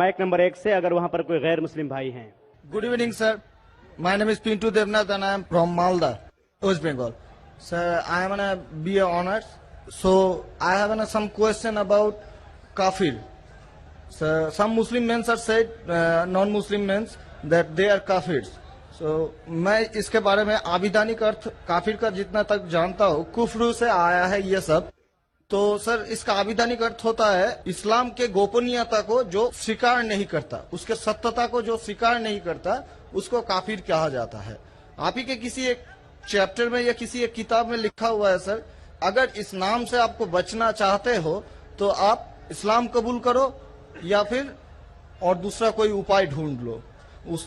Mic number 1 से, अगर वहां पर कोई गैर मुस्लिम भाई हैं। Good evening, sir. My name is Pintu Devnath and I am from Malda, West Bengal. Sir, I am on a BA honors. So I have some question about kafir. Sir, some Muslim men are said, non-Muslim men, that they are kafirs. So मैं इसके बारे में आविधानिक अर्थ काफिर का जितना तक जानता हूँ, कुफ्र से आया है ये सब। तो सर इसका आविधानिक अर्थ होता है इस्लाम के गोपनीयता को जो स्वीकार नहीं करता, उसके सत्यता को जो स्वीकार नहीं करता, उसको काफिर कहा जाता है। आप ही के किसी एक चैप्टर में या किसी एक किताब में लिखा हुआ है सर, अगर इस नाम से आपको बचना चाहते हो तो आप इस्लाम कबूल करो या फिर और दूसरा कोई उपाय ढूंढ लो।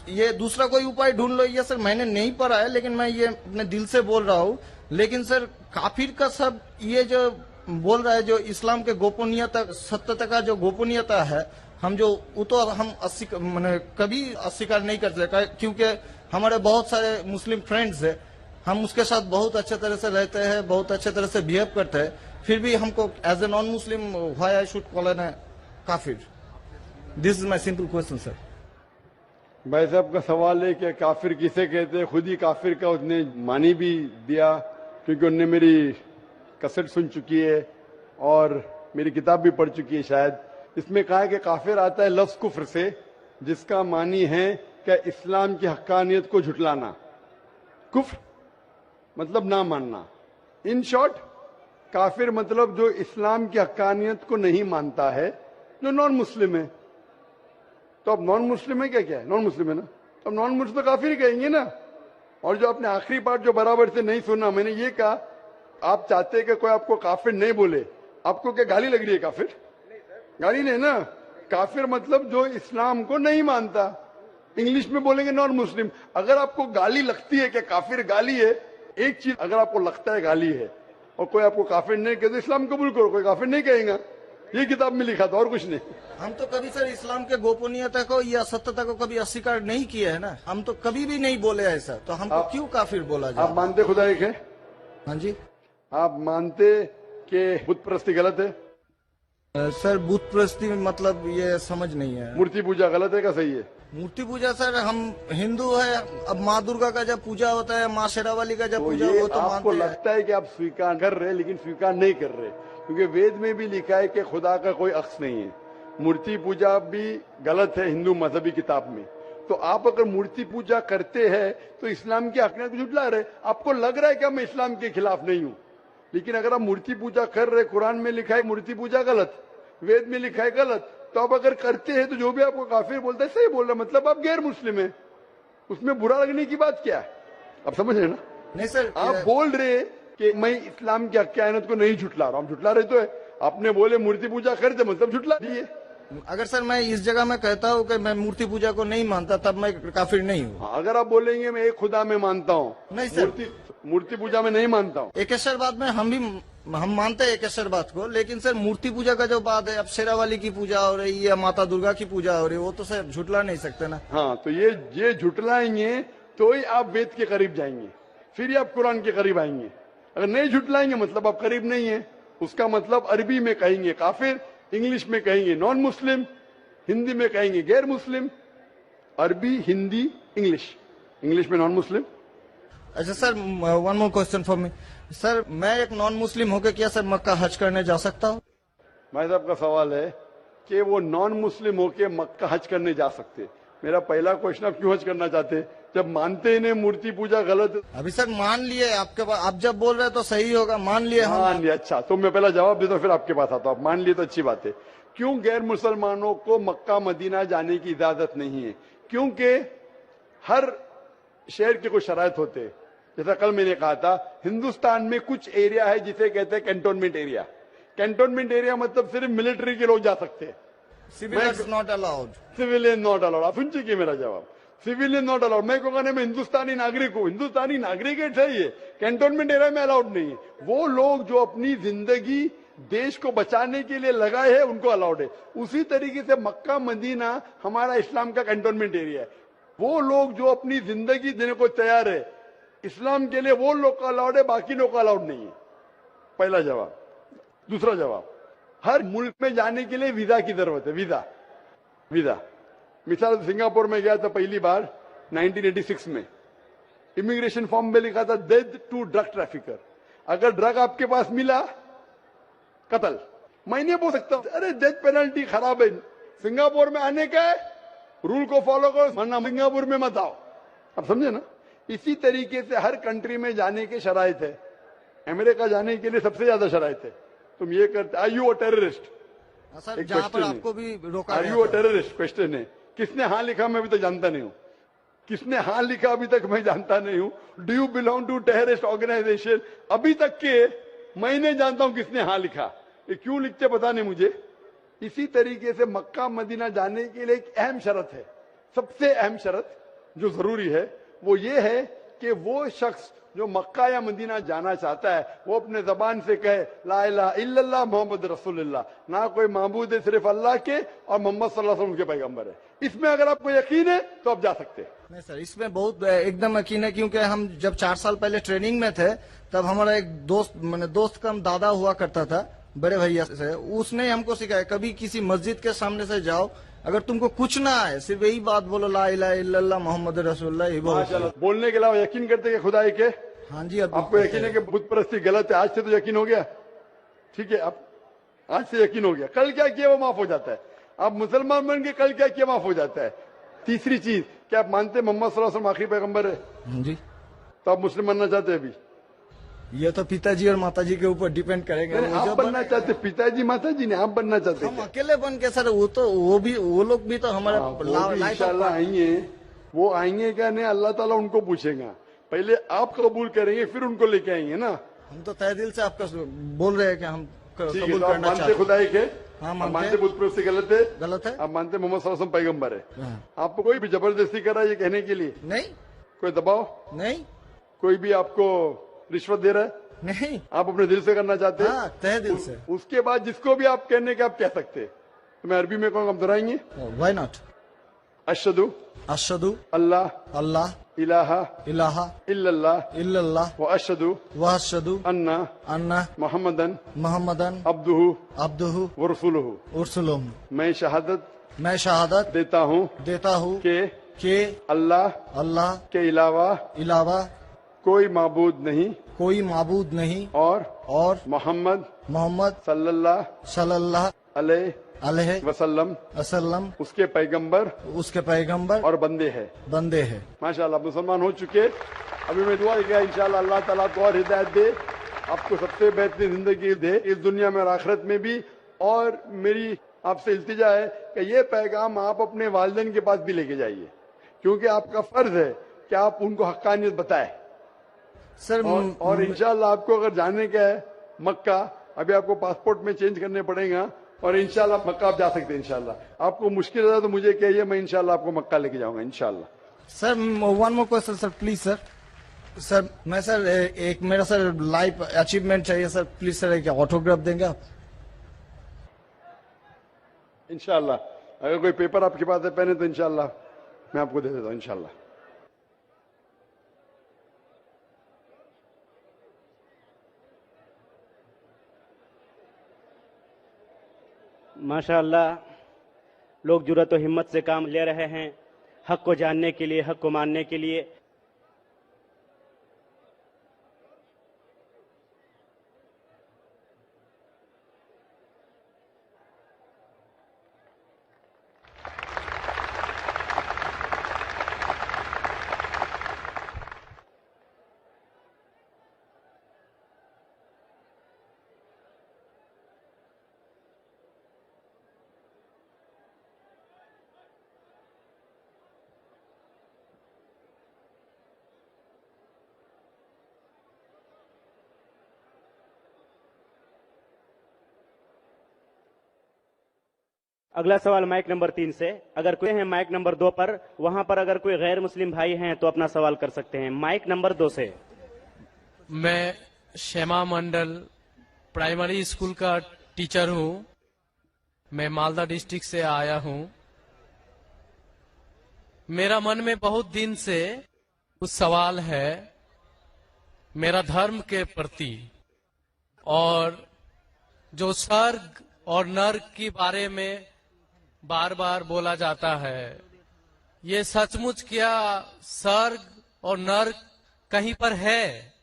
ये दूसरा कोई उपाय ढूंढ लो, ये सर मैंने नहीं पढ़ा है, लेकिन मैं ये अपने दिल से बोल रहा हूँ। लेकिन सर काफिर का सब ये जो बोल रहा है, जो इस्लाम के गोपनीयता सत्यता का जो गोपनीयता है, हम जो वो तो हम मैंने कभी अस्वीकार नहीं कर सकते, क्योंकि हमारे बहुत सारे मुस्लिम फ्रेंड्स है, हम उसके साथ बहुत अच्छे तरह से रहते हैं, बहुत अच्छे तरह से बिहेव करते हैं, फिर भी हमको as a non Muslim why I should call an काफिर? This is my simple question sir. भाई साहब का सवाल है कि काफिर किसे कहते हैं। खुद ही काफिर का उसने मानी भी दिया, क्योंकि उनने मेरी कसट सुन चुकी है और मेरी किताब भी पढ़ चुकी है शायद। इसमें कहा है कि काफिर आता है लफ्ज कुफ्र से, जिसका मानी है कि इस्लाम की हक्कानियत को झुटलाना। कुफ्र मतलब ना मानना। इन शॉर्ट काफिर मतलब जो इस्लाम की हक्कानियत को नहीं मानता है, जो नॉन मुस्लिम है। तो अब नॉन मुस्लिम है क्या है? नॉन मुस्लिम है ना, तो अब नॉन मुस्लिम तो काफिर ही कहेंगे ना। और जो आपने आखिरी पार्ट जो बराबर से नहीं सुना, मैंने ये कहा आप चाहते हैं कि कोई आपको काफिर नहीं बोले, आपको क्या गाली लग रही है? काफिर गाली नहीं ना। काफिर मतलब जो इस्लाम को नहीं मानता। इंग्लिश में बोलेंगे नॉन मुस्लिम। अगर आपको गाली लगती है कि काफिर गाली है, एक चीज अगर आपको लगता है गाली है और कोई आपको काफिर नहीं कहते, इस्लाम कबूल करो, कोई काफिर नहीं कहेगा। ये किताब में लिखा था और कुछ नहीं। हम तो कभी सर इस्लाम के गोपनीयता को या सत्यता को कभी अस्वीकार नहीं किया है ना, हम तो कभी भी नहीं बोले ऐसा, तो हमको क्यों काफिर बोला जाए? आप मानते खुदा एक है? हाँ जी। आप मानते कि बुत परस्ती गलत है? सर बुत परस्ती मतलब ये समझ नहीं है। मूर्ति पूजा गलत है क्या सही है? मूर्ति पूजा सर हम हिंदू है, अब माँ दुर्गा का जब पूजा होता है, माँ शेरावाली का जब तो पूजा ये हो तो आपको मानते लगता है कि आप स्वीकार कर रहे हैं, लेकिन स्वीकार नहीं कर रहे, क्योंकि वेद में भी लिखा है कि खुदा का कोई अक्स नहीं है। मूर्ति पूजा भी गलत है हिंदू मजहबी किताब में। तो आप अगर मूर्ति पूजा करते हैं तो इस्लाम की हकीकत को झुठला रहे। आपको लग रहा है कि मैं इस्लाम के खिलाफ नहीं हूं, लेकिन अगर आप मूर्ति पूजा कर रहे, कुरान में लिखा है मूर्ति पूजा गलत, वेद में लिखा है गलत, तो आप अगर करते हैं तो जो भी आपको काफिर बोलता है सही बोल रहा, मतलब आप गैर मुस्लिम है। उसमें बुरा लगने की बात क्या है? आप समझ रहे ना? नहीं सर, आप बोल रहे कि मैं इस्लाम की हक्कानियत को नहीं झुटला रहा हूं। झुटला रहे तो है। आपने बोले मूर्ति पूजा करते, मतलब झुटला दिए। अगर सर मैं इस जगह में कहता हूँ कि मैं मूर्ति पूजा को नहीं मानता, तब मैं काफिर नहीं हूँ। अगर आप बोलेंगे मैं एक खुदा में मानता हूँ, नहीं सर, मूर्ति पूजा में नहीं मानता हूँ। एकेश्वरवाद में हम मानते हैं एकेश्वरवाद को, लेकिन सर मूर्ति पूजा का जो बात है, अब शेरावाली की पूजा हो रही है या माता दुर्गा की पूजा हो रही है, वो तो सर झुटला नहीं सकते ना। हाँ, तो ये झुटलाएंगे तो ही आप वेद के करीब जाएंगे, फिर ही आप कुरान के करीब आएंगे। अगर नहीं झुटलाएंगे मतलब आप करीब नहीं है। उसका मतलब अरबी में कहेंगे काफिर, इंग्लिश में कहेंगे नॉन मुस्लिम, हिंदी में कहेंगे गैर मुस्लिम। अरबी, हिंदी, इंग्लिश में नॉन मुस्लिम। अच्छा sir, one more question for me sir, मैं एक नॉन मुस्लिम होकर क्या सर मक्का हज करने जा सकता हूँ? भाई साहब का सवाल है कि वो नॉन मुस्लिम होके मक्का हज करने जा सकते। मेरा पहला क्वेश्चन, आप क्यों हज करना चाहते? जब मानते इन्हें मूर्ति पूजा गलत। अभी सर मान लिए आपके पास, आप जब बोल रहे हैं तो सही होगा, मान लिए हम। मान लिया, अच्छा। तो मैं पहला जवाब देता हूँ फिर आपके पास आता हूँ। आप मान लिए तो अच्छी बात है। क्यों गैर मुसलमानों को मक्का मदीना जाने की इजाजत नहीं है? क्योंकि हर शहर के कुछ शराइत होते हैं। जैसा कल मैंने कहा था, हिंदुस्तान में कुछ एरिया है जिसे कहते हैं कैंटोनमेंट एरिया। कैंटोनमेंट एरिया मतलब सिर्फ मिलिट्री के लोग जा सकते हैं, civilians not allowed. Civilian not allowed. आप सुन चुके मेरा जवाब, सिविलियन नॉट अलाउड। मैं कहूँगा मैं हिंदुस्तानी नागरिक हूँ, हिंदुस्तानी नागरिक है सही है, कैंटोनमेंट एरिया में अलाउड नहीं है। वो लोग जो अपनी जिंदगी देश को बचाने के लिए लगाए हैं उनको अलाउड है। उसी तरीके से मक्का मदीना हमारा इस्लाम का कैंटोनमेंट एरिया है। वो लोग जो अपनी जिंदगी देने को तैयार है इस्लाम के लिए, वो लोग का अलाउड है, बाकी लोग का अलाउड नहीं है। पहला जवाब। दूसरा जवाब, हर मुल्क में जाने के लिए वीजा की जरूरत है। Visa visa. मिसाल सिंगापुर में गया था पहली बार 1986 में, इमिग्रेशन फॉर्म में लिखा था डेथ टू ड्रग ट्रैफिकर। अगर ड्रग आपके पास मिला, कत्ल। मैं नहीं बोल सकता अरे डेथ पेनल्टी खराब है, सिंगापुर में आने का है, रूल को फॉलो करो, वरना सिंगापुर में मत आओ। आप समझे ना? इसी तरीके से हर कंट्री में जाने के शराइत है। अमेरिका जाने के लिए सबसे ज्यादा शराइत है। तुम ये करते, are you a terrorist? Sir एक जहाँ पर question है। आपको भी रोका आर गया यू अ था। टेररिस्ट? क्वेश्चन है। किसने हाँ लिखा मैं अभी तक जानता नहीं हूं। किसने हाँ लिखा अभी तक मैं जानता नहीं हूं। Do you belong to terrorist organization? अभी तक के मैं नहीं जानता हूं किसने हाँ लिखा। ये क्यों लिखते पता नहीं मुझे। इसी तरीके से मक्का मदीना जाने के लिए एक अहम शर्त है, सबसे अहम शर्त जो जरूरी है वो ये है कि वो शख्स जो मक्का या मदीना जाना चाहता है वो अपने जबान से कहे ला इलाहा इल्लल्लाह मोहम्मद रसूलुल्लाह, ना कोई माबूद है सिर्फ अल्लाह के और मोहम्मद सल्लल्लाहु अलैहि वसल्लम के पैगंबर है। इसमें अगर आपको यकीन है तो आप जा सकते हैं। नहीं सर, इसमें बहुत एकदम यकीन है, क्योंकि हम जब 4 साल पहले ट्रेनिंग में थे तब हमारा एक दोस्त, मैंने दोस्त का दादा हुआ करता था बड़े भैया से, उसने हमको सिखाया कभी किसी मस्जिद के सामने से जाओ, अगर तुमको कुछ ना आए सिर्फ यही बात बोलो ला इलाहा इल्लल्लाह मोहम्मद रसूलुल्लाह, ये बहुत। माशाल्लाह। बोलने के अलावा यकीन करते हैं खुदा एक है। हाँ जी, अब आपको यकीन है कि बुत परस्ती गलत है, आज से तो यकीन हो गया, ठीक है? अब आज से यकीन हो गया, कल क्या किया वो माफ हो जाता है। आप मुसलमान बन के कल क्या किया माफ हो जाता है। तीसरी चीज, क्या आप मानते हैं मोहम्मद सल्लल्लाहु अलैहि वसल्लम आखिरी पैगंबर है? हाँ जी, तो आप मुस्लिम बनना चाहते हैं? अभी ये तो पिताजी और माताजी के ऊपर डिपेंड करेगा। नहीं, वो आप जो बनना चाहते, पिताजी माताजी ने, आप बनना चाहते हम हैं? अकेले बन के सर, वो लोग भी तो हमारे लाइफ इंशाल्लाह आएंगे। वो आएंगे क्या नहीं, अल्लाह ताला उनको पूछेगा। पहले आप कबूल करेंगे फिर उनको लेके आएंगे ना। हम तो तहे दिल से आपका बोल रहे हैं कि हम ठीक है, कबूल तो आप करना मानते चाहते खुदा एक है? हाँ, आप मानते मानते हैं। बुत परस्ती गलत है? गलत है? आप मानते मोहम्मद सल्लल्लाहु अलैहि वसल्लम पैगंबर है? हाँ। आपको कोई भी जबरदस्ती कर रहा है ये कहने के लिए? नहीं कोई दबाव? नहीं कोई भी आपको रिश्वत दे रहा है? नहीं, आप अपने दिल से करना चाहते हैं? हाँ तहे दिल से। उसके बाद जिसको भी आप कहने के आप कह सकते हैं। तो मैं अरबी में कहूँगा, हम दोहराएंगे। Why not? अशहदु अशहदु अल्लाह अल्लाह इलाहा इलाहा इल्लल्लाह इल्लल्लाह व अशहदु व अशहदु अन्ना अन्ना मोहम्मदन मोहम्मदन अब्दुहु अब्दुहु व रसूलुहु। उरसुलुम। मैं शहादत मैं शहादत देता हूँ देता हूँ कि कि अल्लाह अल्लाह के अलावा कोई माबूद नहीं कोई माबूद नहीं और मोहम्मद सल्लल्लाहु अलैहि वसल्लम वसल्लम उसके पैगंबर उसके पैगंबर और बंदे है। माशाल्लाह मुसलमान हो चुके। अभी मैं दुआ किया इंशाल्लाह अल्लाह ताला को और हिदायत दे, आपको सबसे बेहतरीन जिंदगी दे इस दुनिया में और आखिरत में भी। और मेरी आपसे इल्तिजा है कि ये पैगाम आप अपने वालिदैन के पास भी लेके जाइए, क्योंकि आपका फर्ज है कि आप उनको हक्कानियत बताएं। सर और इंशाल्लाह आपको अगर जाने का है मक्का, अभी आपको पासपोर्ट में चेंज करने पड़ेगा और इंशाल्लाह मक्का आप जा सकते हैं। इंशाल्लाह आपको मुश्किल है तो मुझे कहिए, मैं इंशाल्लाह आपको मक्का लेके जाऊंगा इंशाल्लाह। Sir one more question sir, please sir मैं सर एक मेरा सर लाइफ अचीवमेंट चाहिए सर, प्लीज सर एक ऑटोग्राफ देंगे आप? इंशाल्लाह अगर कोई पेपर आपके पास है पहने तो इंशाल्लाह मैं आपको दे देता हूँ इंशाल्लाह। माशाअल्लाह, लोग जुर्रत और हिम्मत से काम ले रहे हैं हक को जानने के लिए, हक को मानने के लिए। अगला सवाल माइक नंबर 3 से। अगर कोई है माइक नंबर 2 पर, वहां पर अगर कोई गैर मुस्लिम भाई हैं तो अपना सवाल कर सकते हैं। माइक नंबर 2 से। मैं श्यामा मंडल प्राइमरी स्कूल का टीचर हूं। मैं मालदा डिस्ट्रिक्ट से आया हूं। मेरा मन में बहुत दिन से कुछ सवाल है मेरा धर्म के प्रति, और जो स्वर्ग और नर्क के बारे में बार बार बोला जाता है, ये सचमुच क्या स्वर्ग और नर्क कहीं पर है?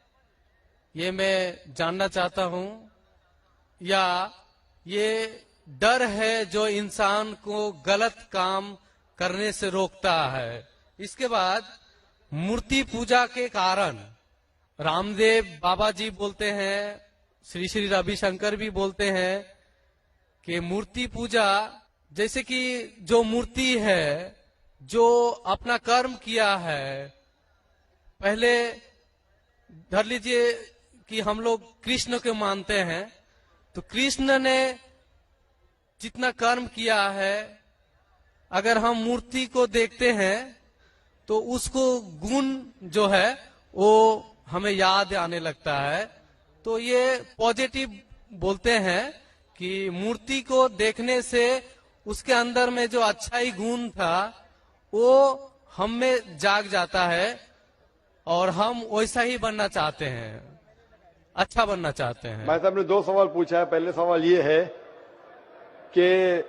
ये मैं जानना चाहता हूं। या ये डर है जो इंसान को गलत काम करने से रोकता है? इसके बाद मूर्ति पूजा के कारण रामदेव बाबा जी बोलते हैं, श्री श्री रविशंकर भी बोलते हैं कि मूर्ति पूजा, जैसे कि जो मूर्ति है, जो अपना कर्म किया है, पहले धर लीजिए कि हम लोग कृष्ण को मानते हैं, तो कृष्ण ने जितना कर्म किया है, अगर हम मूर्ति को देखते हैं तो उसको गुण जो है वो हमें याद आने लगता है। तो ये पॉजिटिव बोलते हैं कि मूर्ति को देखने से उसके अंदर में जो अच्छाई गुण था वो हम में जाग जाता है और हम वैसा ही बनना चाहते हैं, अच्छा बनना चाहते हैं। भाई साहब ने 2 सवाल पूछा है। पहले सवाल ये है कि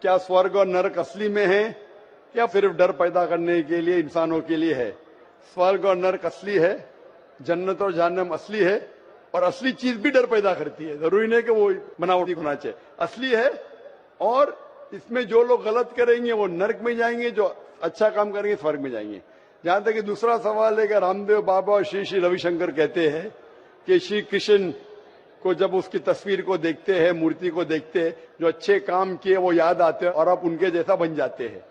क्या स्वर्ग और नरक असली में है या सिर्फ डर पैदा करने के लिए इंसानों के लिए है? स्वर्ग और नरक असली है, जन्नत और जहन्नम असली है, और असली चीज भी डर पैदा करती है। जरूरी नहीं कि वो बनावटी होना चाहिए, असली है। और इसमें जो लोग गलत करेंगे वो नरक में जाएंगे, जो अच्छा काम करेंगे स्वर्ग में जाएंगे। जहां तक कि दूसरा सवाल है कि रामदेव बाबा और श्री श्री रविशंकर कहते हैं कि श्री कृष्ण को जब उसकी तस्वीर को देखते हैं, मूर्ति को देखते हैं, जो अच्छे काम किए वो याद आते हैं और आप उनके जैसा बन जाते हैं।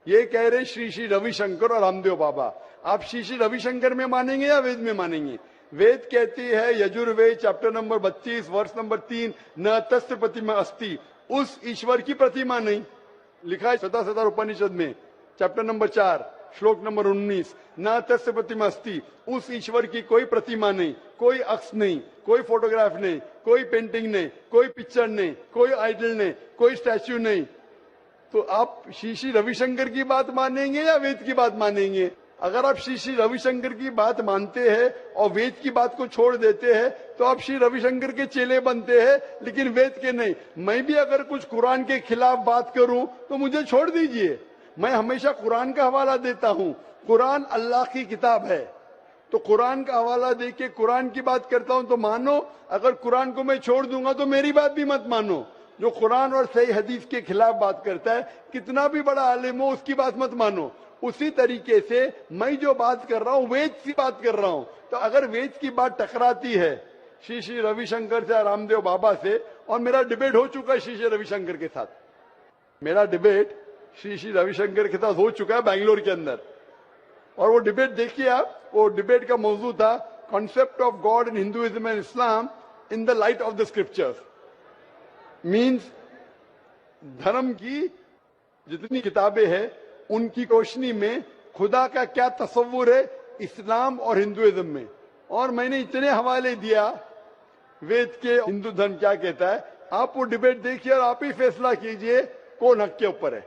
ये कह रहे श्री श्री रविशंकर और रामदेव बाबा। आप श्री श्री रविशंकर में मानेंगे या वेद में मानेंगे? वेद कहती है, यजुर्वेद चैप्टर नंबर 32 वर्ष नंबर 3, न तस्य प्रतिमा अस्ति, उस ईश्वर की प्रतिमा नहीं। लिखा है शतशतर उपनिषद में चैप्टर नंबर 4 श्लोक नंबर 19, न तस्य प्रतिमा अस्ति, उस ईश्वर की कोई प्रतिमा नहीं, कोई अक्ष नहीं, कोई फोटोग्राफ नहीं, कोई पेंटिंग नहीं, कोई पिक्चर नहीं, कोई आइडल नहीं, कोई स्टैच्यू नहीं। तो आप श्री श्री रविशंकर की बात मानेंगे या वेद की बात मानेंगे? अगर आप श्री श्री रविशंकर की बात मानते हैं और वेद की बात को छोड़ देते हैं तो आप श्री रविशंकर के चेले बनते हैं, लेकिन वेद के नहीं। मैं भी अगर कुछ कुरान के खिलाफ बात करूं तो मुझे छोड़ दीजिए। मैं हमेशा कुरान का हवाला देता हूं। कुरान अल्लाह की किताब है, तो कुरान का हवाला देके कुरान की बात करता हूं तो मानो। अगर कुरान को मैं छोड़ दूंगा तो मेरी बात भी मत मानो। जो कुरान और सही हदीस के खिलाफ बात करता है, कितना भी बड़ा आलिम हो, उसकी बात मत मानो। उसी तरीके से मैं जो बात कर रहा हूं वेद की बात कर रहा हूं। तो अगर वेद की बात टकराती है श्री श्री रविशंकर से, रामदेव बाबा से, और मेरा डिबेट हो चुका है श्री श्री रविशंकर के साथ, मेरा डिबेट श्री श्री रविशंकर के साथ हो चुका है बैंगलोर के अंदर। और वो डिबेट देखिए आप, वो डिबेट का मौजू था concept of God in Hinduism and Islam in the light of the scriptures. Means धर्म की जितनी किताबें हैं उनकी रोशनी में खुदा का क्या तस्वुर है इस्लाम और हिंदुइज्म में। और मैंने इतने हवाले दिया वेद के, हिंदू धर्म क्या कहता है। आप वो डिबेट देखिए और आप ही फैसला कीजिए कौन हक के ऊपर है।